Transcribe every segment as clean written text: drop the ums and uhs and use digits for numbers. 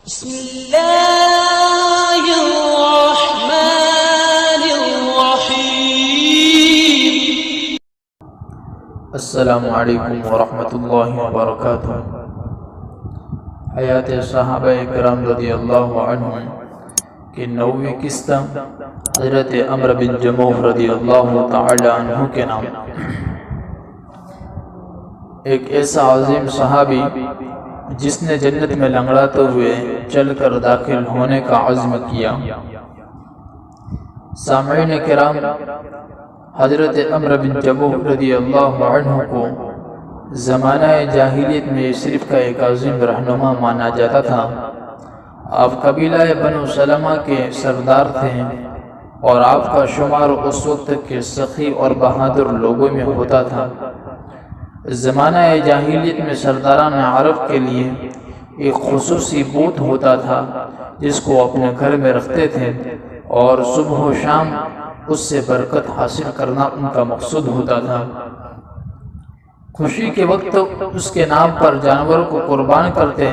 بسم اللہ الرحمن الرحیم۔ السلام علیکم ورحمۃ اللہ وبرکاتہ۔ حیات صحابہ کرام رضی اللہ عنہم کی 9ویں قسط حضرت عمرو بن جموح رضی اللہ تعالی عنہ کے نام۔ ایک ایسا عظیم صحابی جس نے جنت میں لنگڑاتے ہوئے چل کر داخل ہونے کا عزم کیا۔ سامعین کرام، حضرت عمرو بن جموح رضی اللہ عنہ کو زمانہ جاہلیت میں یثرب کا ایک عظیم رہنما مانا جاتا تھا۔ آپ قبیلہ بنو سلمہ کے سردار تھے اور آپ کا شمار اس وقت کے سخی اور بہادر لوگوں میں ہوتا تھا۔ زمانہ جاہلیت میں سرداران عرب کے لیے ایک خصوصی بت ہوتا تھا جس کو اپنے گھر میں رکھتے تھے اور صبح و شام اس سے برکت حاصل کرنا ان کا مقصود ہوتا تھا۔ خوشی کے وقت اس کے نام پر جانوروں کو قربان کرتے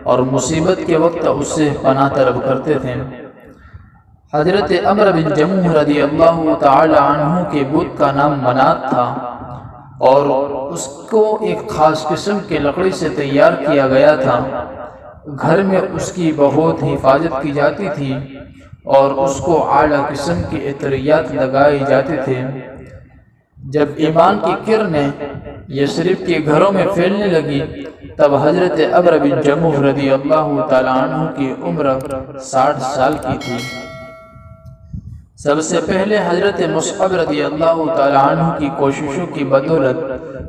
اور مصیبت کے وقت اس سے پناہ طلب کرتے تھے۔ حضرت عمرو بن جموح رضی اللہ تعالی عنہ کے بت کا نام منات تھا اور اس کو ایک خاص قسم کی لکڑی سے تیار کیا گیا تھا۔ گھر میں اس کی بہت حفاظت کی جاتی تھی اور اس کو اعلیٰ قسم کی عطریات لگائی جاتے تھے۔ جب ایمان کی کرنیں یثرب کے گھروں میں پھیلنے لگی تب حضرت عمرو بن جموح رضی اللہ تعالی عنہ کی عمر 60 سال کی تھی۔ سب سے پہلے حضرت مصعب رضی اللہ تعالی عنہ کی کوششوں کی بدولت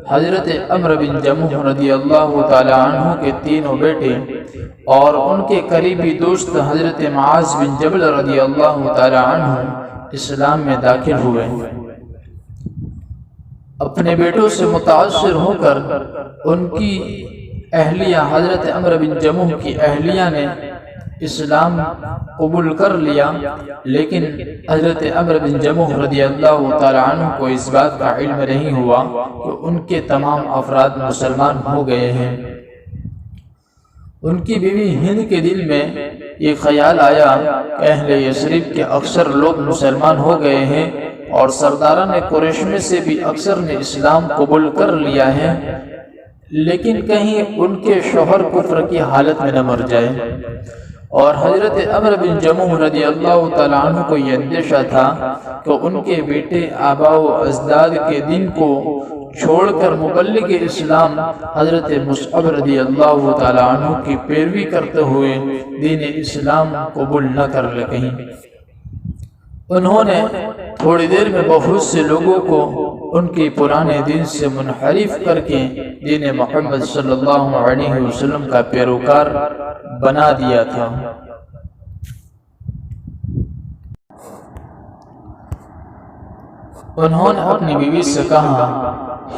حضرت عمرو بن جموح رضی اللہ تعالی عنہ کے 3 بیٹے اور ان کے قریبی دوست حضرت معاذ بن جبل رضی اللہ تعالی عنہ اسلام میں داخل ہوئے۔ اپنے بیٹوں سے متاثر ہو کر ان کی اہلیہ حضرت عمرو بن جموح کی اہلیہ نے اسلام قبول کر لیا، لیکن حضرت عمرو بن جموح رضی اللہ تعالی عنہ کو اس بات کا علم نہیں ہوا کہ ان کے تمام افراد مسلمان ہو گئے ہیں۔ ان کی بیوی ہند کے دل میں یہ خیال آیا کہ اہل یثرب کے اکثر لوگ مسلمان ہو گئے ہیں اور سرداران قریش میں سے بھی اکثر نے اسلام قبول کر لیا ہے، لیکن کہیں ان کے شوہر کفر کی حالت میں نہ مر جائے۔ اور حضرت عمرو بن جموح رضی اللہ تعالی عنہ کو یہ اندیشہ تھا کہ ان کے بیٹے آباء و اجداد کے دین کو چھوڑ کر مبلغ اسلام حضرت مصعب رضی اللہ تعالی عنہ کی پیروی کرتے ہوئے دین اسلام قبول نہ کر لیں۔ انہوں نے تھوڑی دیر میں بہت سے لوگوں کو ان کی پرانے دین سے منحرف کر کے دین محمد صلی اللہ علیہ وسلم کا پیروکار بنا دیا تھا۔ انہوں نے اپنی بیوی سے کہا،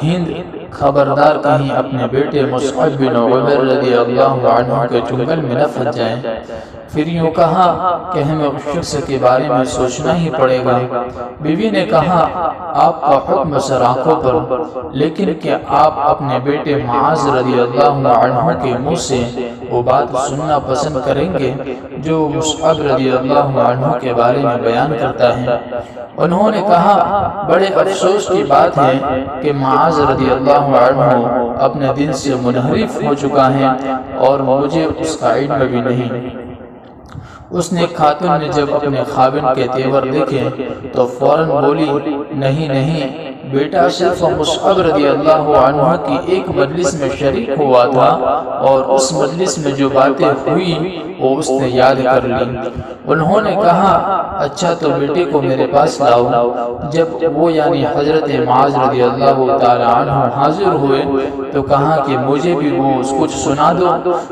ہند خبردار کہیں اپنے بیٹے مصعب بن عمر رضی اللہ عنہ کے چنگل میں نہ پھنس جائیں۔ پھر یوں کہا کہ ہمیں اس شخص کے بارے میں سوچنا ہی پڑے گا۔ بیوی نے کہا، آپ کا حکم سر آنکھوں پر، لیکن کیا آپ اپنے بیٹے معاذ رضی اللہ عنہ کے منہ سے وہ بات سننا پسند کریں گے جو مصعب رضی اللہ عنہ کے بارے میں بیان کرتا ہے؟ انہوں نے کہا، بڑے افسوس کی بات ہے کہ معاذ رضی اللہ عنہ اپنے دین سے منحرف ہو چکا ہے اور مجھے اس کا علم بھی نہیں۔ اس نے خاتون نے جب اپنے خاوند کے تیور دیکھے تو فوراً بولی، نہیں، بیٹا صرف مصعب رضی اللہ عنہ کی ایک مجلس میں شریک ہوا تھا اور اس مجلس میں جو باتیں ہوئی وہ اس نے یاد کر لی۔ انہوں نے کہا، اچھا تو بیٹے کو میرے پاس لاؤ۔ جب وہ یعنی حضرت معاذ رضی اللہ تعالی عنہ حاضر ہوئے تو کہا کہ مجھے بھی وہ کچھ سنا دو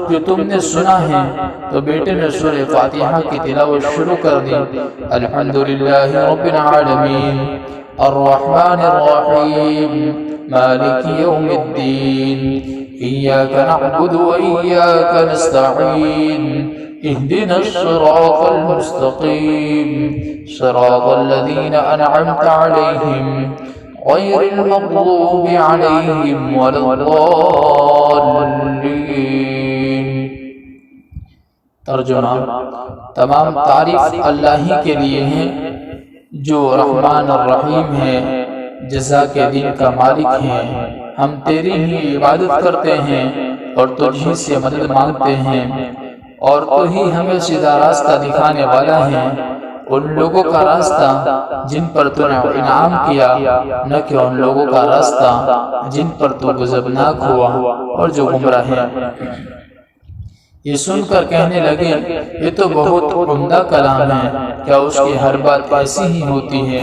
جو تم نے سنا ہے۔ تو بیٹے نے سورہ فاتحہ کی تلاوت شروع کر دی۔ الحمدللہ رب العالمین الرحمن الرحیم مالک یوم الدین ایاک نعبد و ایاک نستعین اهدنا الصراط المستقیم صراط الذین انعمت علیہم غیر المغضوب علیہم ولا الضالین۔ ترجمہ: تمام تعریف اللہ ہی کے لیے ہیں جو رحمان الرحیم ہے، جزا کے دن کا مالک ہے۔ ہم تیری ہی عبادت کرتے ہیں اور تجھ ہی سے مدد مانگتے ہیں، اور تو ہی ہمیں سیدھا راستہ دکھانے والا ہے۔ ان لوگوں کا راستہ جن پر تو نے انعام کیا، نہ کہ ان لوگوں کا راستہ جن پر تو غضبناک ہوا اور جو گمراہ ہیں۔ یہ سن کر کہنے لگے، یہ تو بہت عمدہ کلام ہے، کیا اس کی ہر بات ایسی ہی ہوتی ہے؟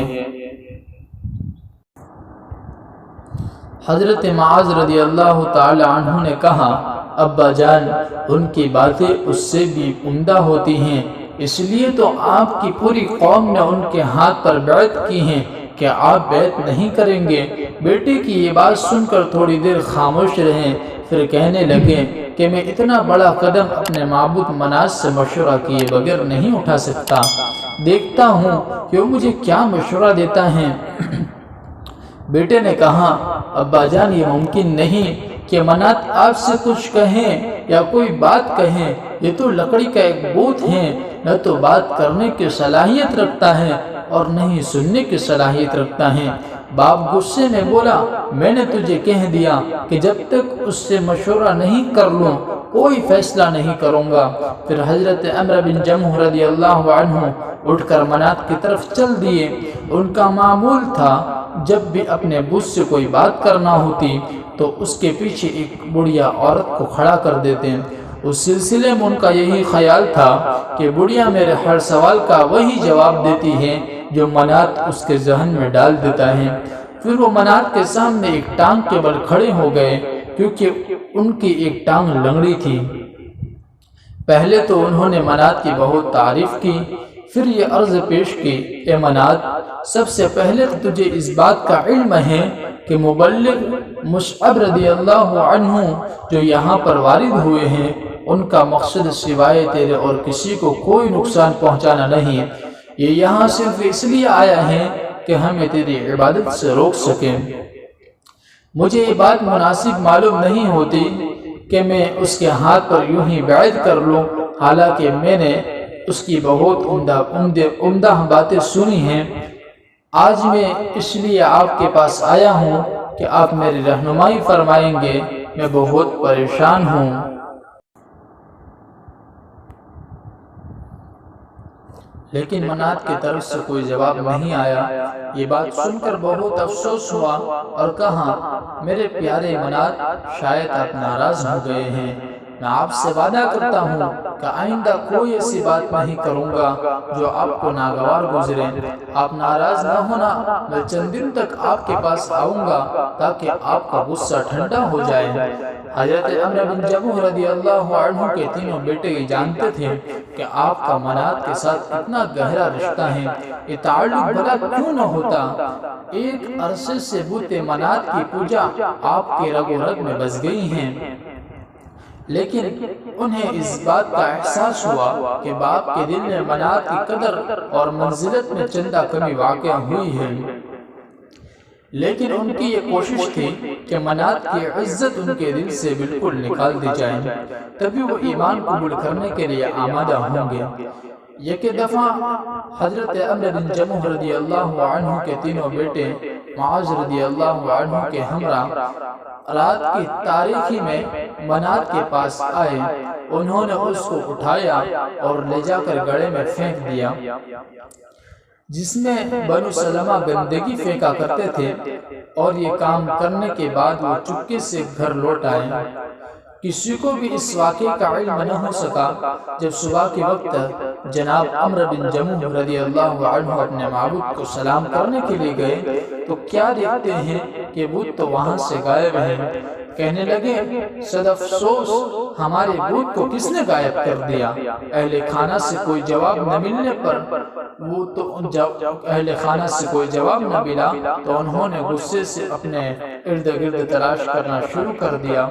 حضرت معاذ رضی اللہ تعالی عنہ نے کہا، ابا جان، ان کی باتیں اس سے بھی عمدہ ہوتی ہیں، اس لیے تو آپ کی پوری قوم نے ان کے ہاتھ پر بیعت کی ہے کہ آپ بیعت نہیں کریں گے۔ بیٹے کی یہ بات سن کر تھوڑی دیر خاموش رہے، پھر کہنے لگے کہ میں اتنا بڑا قدم اپنے معبود منات سے مشورہ کیے بغیر نہیں اٹھا سکتا۔ دیکھتا ہوں کہ وہ مجھے کیا مشورہ دیتا ہے۔ بیٹے نے کہا، ابا جان، یہ ممکن نہیں کہ منات آپ سے کچھ کہیں یا کوئی بات کہیں، یہ تو لکڑی کا ایک بت ہے، نہ تو بات کرنے کی صلاحیت رکھتا ہے اور نہ ہی سننے کی صلاحیت رکھتا ہے۔ باپ غصے میں بولا، میں نے تجھے کہہ دیا کہ جب تک اس سے مشورہ نہیں کر لوں کوئی فیصلہ نہیں کروں گا۔ پھر حضرت عمرو بن جمح رضی اللہ عنہ اٹھ کر منات کی طرف چل دیے۔ ان کا معمول تھا جب بھی اپنے بت سے کوئی بات کرنا ہوتی تو اس کے پیچھے ایک بڑھیا عورت کو کھڑا کر دیتے۔ اس سلسلے میں ان کا یہی خیال تھا کہ بڑھیا میرے ہر سوال کا وہی جواب دیتی ہے جو منات اس کے ذہن میں ڈال دیتا ہے۔ پھر وہ منات کے سامنے ایک ٹانگ کے بل کھڑے ہو گئے، کیونکہ ان کی ایک ٹانگ لنگڑی تھی۔ پہلے تو انہوں نے منات کی بہت تعریف کی، پھر یہ عرض پیش کی، اے منات، سب سے پہلے تجھے اس بات کا علم ہے کہ مبلغ مصعب رضی اللہ عنہ جو یہاں پر وارد ہوئے ہیں، ان کا مقصد سوائے تیرے اور کسی کو کوئی نقصان پہنچانا نہیں۔ یہ یہاں صرف اس لیے آیا ہے کہ ہمیں تیری عبادت سے روک سکیں۔ مجھے یہ بات مناسب معلوم نہیں ہوتی کہ میں اس کے ہاتھ پر یوں ہی بیعت کر لوں، حالانکہ میں نے اس کی بہت عمدہ باتیں سنی ہیں۔ آج میں اس لیے آپ کے پاس آیا ہوں کہ آپ میری رہنمائی فرمائیں گے، میں بہت پریشان ہوں۔ لیکن منات کی طرف سے کوئی جواب نہیں آیا۔ یہ بات سن کر بہت افسوس ہوا اور کہا، میرے پیارے منات، شاید آپ ناراض ہو گئے ہیں۔ میں آپ سے وعدہ کرتا ہوں کہ آئندہ کوئی ایسی بات نہیں کروں گا جو آپ کو ناگوار گزرے۔ آپ ناراض نہ ہونا، میں چند دن تک آپ کے پاس آؤں گا تاکہ آپ کا غصہ ٹھنڈا ہو جائے۔ حضرت عمرو بن جمح رضی اللہ عنہ کے تینوں بیٹے یہ جانتے تھے کہ آپ کا منات کے ساتھ اتنا گہرا رشتہ ہے، یہ تعلق بھلا کیوں نہ ہوتا۔ ایک عرصے سے بت منات کی پوجا آپ کے رگ و رگ میں بس گئی ہیں، لیکن انہیں اس بات کا احساس ہوا کہ باپ کے دل میں منات کی قدر اور منزلت میں چندہ کمی واقع ہوئی ہے۔ لیکن ان کی یہ کوشش تھی کہ منات کی عزت ان کے دل سے بالکل نکال دی جائے، تبھی وہ ایمان قبول کرنے کے لیے آمادہ ہوں گے۔ یک دفعہ حضرت عمرو بن جمح رضی اللہ عنہ کے تینوں بیٹے معاذ رضی اللہ عنہ کے ہمراہ رات کی تاریکی میں منات کے پاس آئے۔ انہوں نے اس کو اٹھایا اور لے جا کر گڑھے میں پھینک دیا جس میں بنو سلمہ گندگی پھینکا کرتے تھے، اور یہ کام کرنے کے بعد وہ چپکے سے گھر لوٹ آئے۔ کسی کو بھی اس واقعے کا علم نہ ہو سکا۔ جب صبح کے وقت جناب عمرو بن جمح رضی اللہ عنہ اپنے معبود کو سلام کرنے کے لیے گئے تو کیا دیکھتے ہیں کہ بت تو وہاں سے غائب ہیں۔ کہنے لگے، صد افسوس، ہمارے بت کو کس نے غائب کر دیا؟ اہل خانہ سے کوئی جواب نہ ملنے پر اہل خانہ سے کوئی جواب نہ ملا تو انہوں نے غصے سے اپنے ارد گرد تلاش کرنا شروع کر دیا۔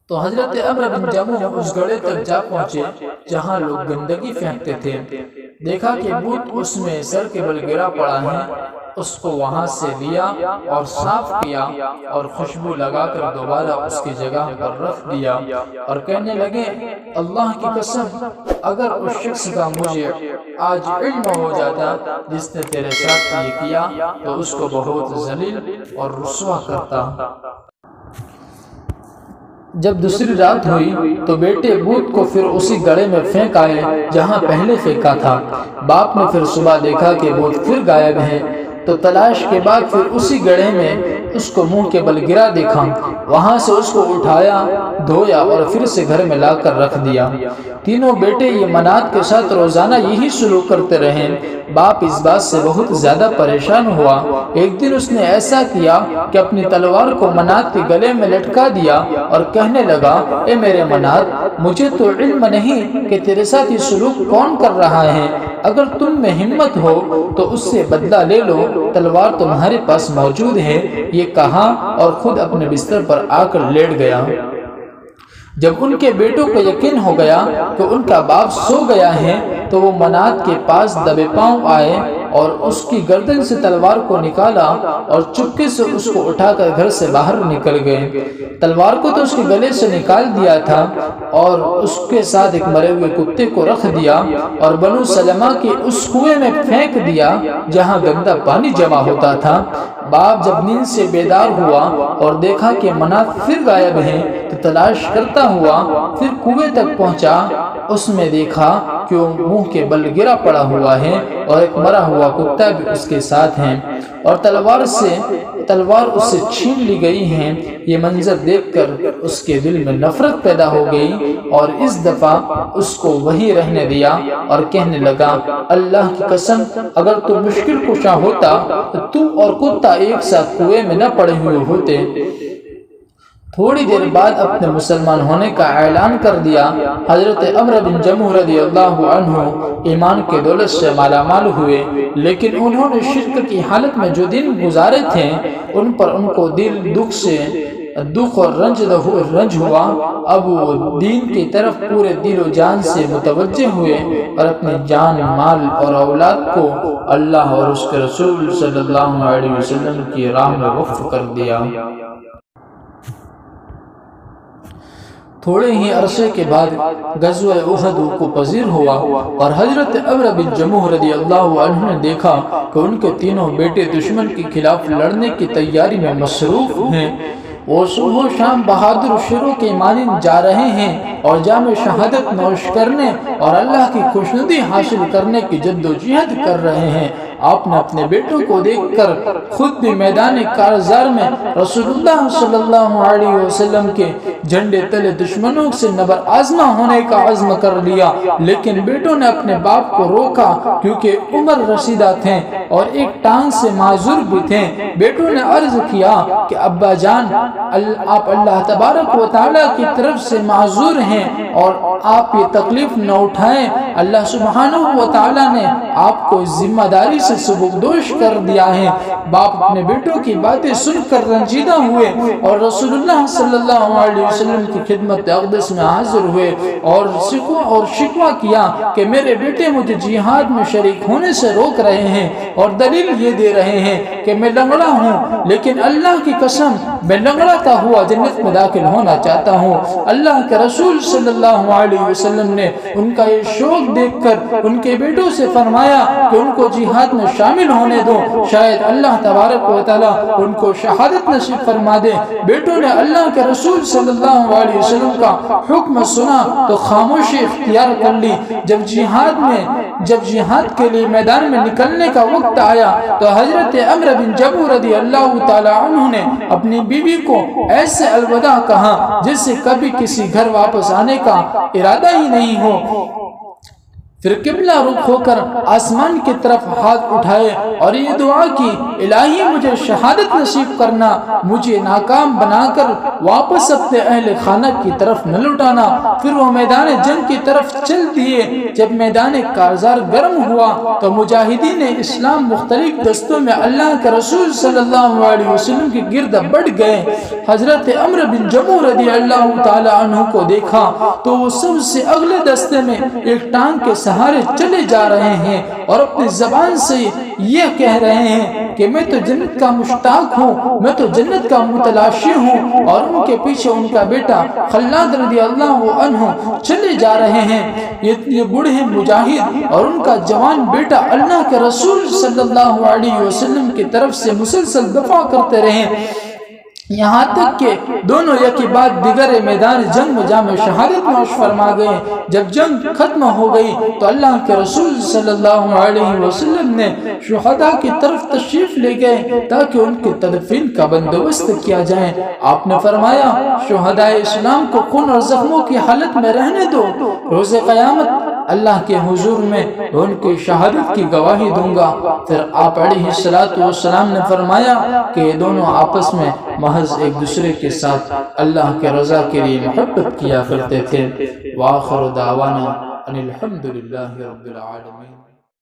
تو حضرت عمرو بن جمح اس گڑھے تک جا پہنچے جہاں لوگ گندگی پھینکتے تھے۔ دیکھا کہ بت اس میں سر کے بل گرا پڑا ہے، اس کو وہاں سے لیا اور صاف کیا اور خوشبو لگا کر دوبارہ اس کی جگہ پر رکھ دیا اور کہنے لگے اللہ کی قسم اگر اس شخص کا مجھے آج علم ہو جاتا جس نے تیرے ساتھ یہ کیا تو اس کو بہت ذلیل اور رسوا کرتا۔ جب دوسری رات ہوئی تو بیٹے بت کو پھر اسی گڑھے میں پھینک آئے جہاں پہلے پھینکا تھا۔ باپ نے پھر صبح دیکھا کہ بت پھر غائب ہے تو تلاش کے بعد پھر اسی گڑھے میں اس کو منہ کے بل گرا دیکھا، وہاں سے اس کو اٹھایا، دھویا اور پھر سے گھر میں لا کر رکھ دیا۔ تینوں بیٹے یہ منات کے ساتھ روزانہ یہی سلوک کرتے رہے۔ باپ اس بات سے بہت زیادہ پریشان ہوا۔ ایک دن اس نے ایسا کیا کہ اپنی تلوار کو منات کے گلے میں لٹکا دیا اور کہنے لگا اے میرے منات، مجھے تو علم نہیں کہ تیرے ساتھ یہ سلوک کون کر رہا ہے، اگر تم میں ہمت ہو تو اس سے بدلہ لے لو، تلوار تمہارے پاس موجود ہے، یہ کہا اور خود اپنے بستر پر آ کر لیٹ گیا۔ جب ان کے بیٹوں کو یقین ہو گیا کہ ان کا باپ سو گیا ہے تو وہ منات کے پاس دبے پاؤں آئے اور اس کی گردن سے تلوار کو نکالا اور چپکے سے اس کو اٹھا کر گھر سے باہر نکل گئے۔ تلوار کو تو اس کے گلے سے نکال دیا تھا اور اس کے ساتھ ایک مرے ہوئے کتے کو رکھ دیا اور بنو سلمہ کے اس کنویں میں پھینک دیا جہاں گندا پانی جمع ہوتا تھا۔ باپ جب نیند سے بیدار ہوا اور دیکھا کہ منات پھر غائب ہیں تو تلاش کرتا ہوا پھر کنویں تک پہنچا، اس میں دیکھا کہ وہ منہ کے بل گرا پڑا ہوا ہے اور ایک مرا ہوا کتا بھی اس کے ساتھ ہے اور تلوار اس سے چھین لی گئی ہے۔ یہ منظر دیکھ کر اس کے دل میں نفرت پیدا ہو گئی اور اس دفعہ اس کو وہی رہنے دیا اور کہنے لگا اللہ کی قسم اگر تو مشکل کشا ہوتا تو اور کتا ایک ساتھ کنویں میں نہ پڑے ہوئے ہوتے۔ تھوڑی دیر بعد اپنے مسلمان ہونے کا اعلان کر دیا۔ حضرت عمرو بن جموح رضی اللہ عنہ ایمان کے دولت سے مالا مال ہوئے، لیکن انہوں نے شرک کی حالت میں جو دن گزارے تھے ان پر ان کو دکھ اور رنج ہوا۔ اب وہ دین کی طرف پورے دل و جان سے متوجہ ہوئے اور اپنے جان، مال اور اولاد کو اللہ اور اس کے رسول صلی اللہ علیہ وسلم کی راہ میں وقف کر دیا۔ تھوڑے ہی عرصے کے بعد غزوہ احد کو پذیر ہوا اور حضرت عمرو بن جموح رضی اللہ عنہ نے دیکھا کہ ان کے تینوں بیٹے دشمن کے خلاف لڑنے کی تیاری میں مصروف ہیں۔ وہ صبح و شام بہادر شیروں کے مانند جا رہے ہیں اور جام شہادت نوش کرنے اور اللہ کی خوشنودی حاصل کرنے کی جد و جہد کر رہے ہیں۔ آپ نے اپنے بیٹوں کو دیکھ کر خود بھی میدان کارزار میں رسول اللہ صلی اللہ علیہ وسلم کے جھنڈے تلے دشمنوں سے نبر آزما ہونے کا عزم کر لیا، لیکن بیٹوں نے اپنے باپ کو روکا کیونکہ عمر رسیدہ تھے اور ایک ٹانگ سے معذور بھی تھے۔ بیٹوں نے عرض کیا کہ ابا جان، آپ اللہ تبارک و تعالیٰ کی طرف سے معذور ہیں اور آپ یہ تکلیف نہ اٹھائیں، اللہ سبحانہ و تعالیٰ نے آپ کو ذمہ داری سے سبکدوش کر دیا ہے۔ باپ اپنے بیٹوں کی باتیں سن کر رنجیدہ ہوئے اور رسول اللہ صلی اللہ علیہ وسلم کی خدمت اقدس میں حاضر ہوئے اور شکوہ کیا کہ میرے بیٹے مجھے جہاد میں شریک ہونے سے روک رہے ہیں اور دلیل یہ دے رہے ہیں کہ میں لنگڑا ہوں، لیکن اللہ کی قسم میں لنگڑاتا ہوا جنت میں داخل ہونا چاہتا ہوں۔ اللہ کے رسول صلی اللہ علیہ وسلم نے ان کا یہ شوق دیکھ کر ان کے بیٹوں سے فرمایا کہ ان کو جہاد میں شامل ہونے دو، شاید اللہ تبارک و تعالیٰ ان کو شہادت نصیب فرما دے۔ بیٹوں نے اللہ کے رسول صلی اللہ علیہ وسلم کا حکم سنا تو خاموشی اختیار کر لی۔ جب جہاد کے لیے میدان میں نکلنے کا وقت آیا تو حضرت عمرو بن جموح رضی اللہ تعالی عنہ نے اپنی بیوی کو ایسے الوداع کہا جس سے کبھی کسی گھر واپس آنے کا ارادہ ہی نہیں ہو۔ پھر قبلہ رخ ہو کر آسمان کی طرف ہاتھ اٹھائے اور یہ دعا کی الہی مجھے شہادت نصیب کرنا، مجھے ناکام بنا کر واپس اپنے اہل خانہ کی طرف نہ لوٹانا۔ پھر وہ میدان جنگ کی طرف چل دیے۔ جب میدان کارزار گرم ہوا تو مجاہدین اسلام مختلف دستوں میں اللہ کے رسول صلی اللہ علیہ وسلم کے گرد بڑھ گئے۔ حضرت عمرو بن جموح رضی اللہ تعالی عنہ کو دیکھا تو وہ سب سے اگلے دستے میں ایک ٹانگ کے سہارے سہارے چلے جا رہے ہیں اور اپنی زبان سے یہ کہہ رہے ہیں کہ میں تو جنت کا مشتاق ہوں، میں تو جنت کا متلاشی ہوں، اور ان کے پیچھے ان کا بیٹا خلاد رضی اللہ عنہ چلے جا رہے ہیں۔ یہ بوڑھے مجاہد اور ان کا جوان بیٹا اللہ کے رسول صلی اللہ علیہ وسلم کی طرف سے مسلسل دفاع کرتے رہے، یہاں تک کہ دونوں یکی بعد دیگر میدان جنگ میں جامع شہادت نوش فرما گئے۔ جب جنگ ختم ہو گئی تو اللہ کے رسول صلی اللہ علیہ وسلم نے شہداء کی طرف تشریف لے گئے تاکہ ان کی تدفین کا بندوبست کیا جائے۔ آپ نے فرمایا شہداء اسلام کو خون اور زخموں کی حالت میں رہنے دو، روز قیامت اللہ کے حضور میں ان کی شہادت کی گواہی دوں گا۔ پھر آپ علیہ السلام نے فرمایا کہ یہ دونوں آپس میں محض ایک دوسرے کے ساتھ اللہ کے رضا کے لیے محبت کیا کرتے تھے۔ وآخر دعوانا ان الحمدللہ رب العالمین۔